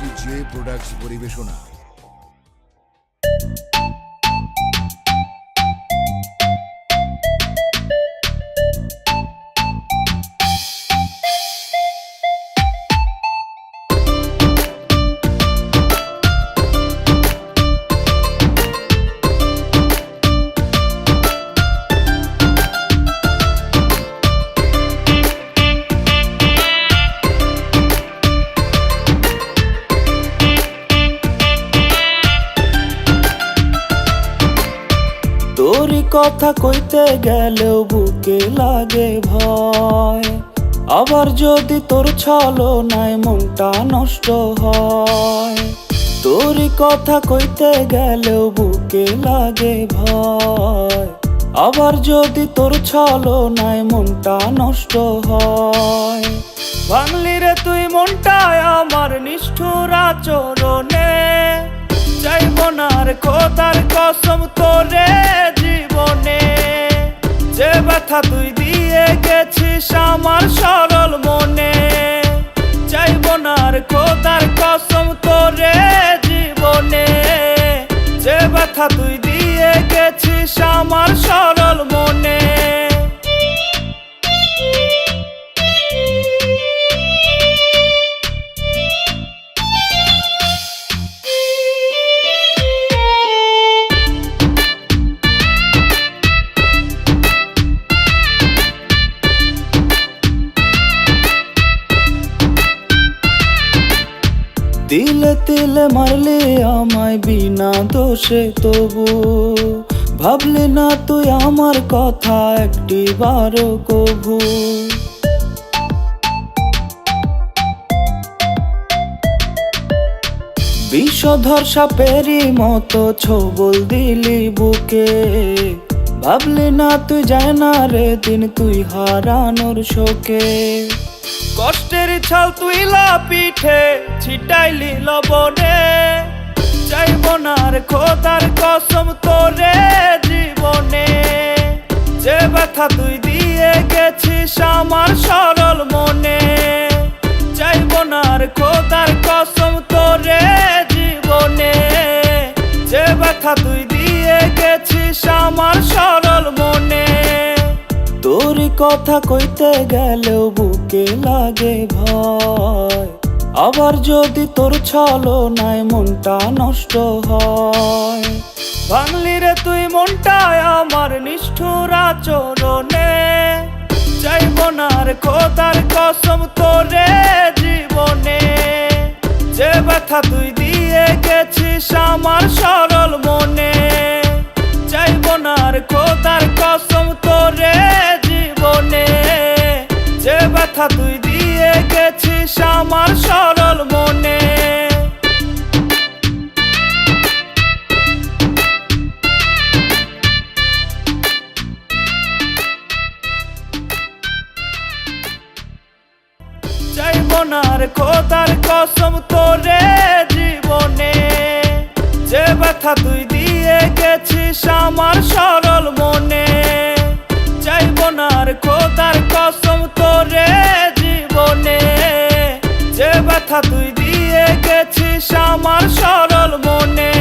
যে প্রোডাক্টস পরিবেশনা। তোরি কথা কইতে গেলেও বুকে লাগে ভয়, আবার যদি তোর ছলনায় মনটা নষ্ট হয়। তোরি কথা কইতে গেলেও বুকে লাগে ভয়, আবার যদি তোর ছলনায় মনটা নষ্ট হয়। ভাঙলি রে তুই মনটায় আমার নিষ্ঠুর আচরণে, চাইব না রে খোদার কসম তোরে জীবনে। যে ব্যথা তুই দিয়ে গেছিস আমার সরল মনে, চাইব না রে খোদার কসম তোরে জীবনে। যে ব্যথা তুই দিয়ে গেছিস আমার সরল মনে। তিলে তিলে মারলি আমায় বিনা দোষে, তবু ভাবলি না তুই আমার কথা একটি বারো কভু। বিষধর সাপেরই মতো ছোবল দিলি বুকে, ভাবলি না তুই যায় না রে দিন তুই হারানোর শোকে। কষ্টের ছাল তুই পিঠে ছিটাইলি লবণে, চাইব না রে খোদার কসম তোরে জীবনে। যে ব্যথা তুই দিয়ে গেছিস আমার সরল মনে, চাইব না রে খোদার কসম তোরে জীবনে। যে ব্যথা তুই দিয়ে গেছিস আমার সরল মনে। তোরি কথা কইতে গেলেও বুকে লাগে ভয়, আবার যদি তোর ছলনায় মনটা নষ্ট হয়। ভাঙলি রে তুই মনটায় আমার নিষ্ঠুর আচরণে, চাইব না রে খোদার কসম তোরে জীবনে। যে ব্যথা তুই দিয়ে গেছিস আমার সরল মনে, চাইব না রে খোদার কসম তোরে জীবনে। যে ব্যথা তুই দিয়ে গেছিস আমার সরল মনে। চাইব না রে খোদার কসম তোরে জীবনে। যে ব্যথা তুই দিয়ে গেছিস আমার সরল মনে, চাইব না রে খোদার কসম তোরে জীবনে। যে ব্যথা তুই দিয়ে গেছিস আমার সরল মনে।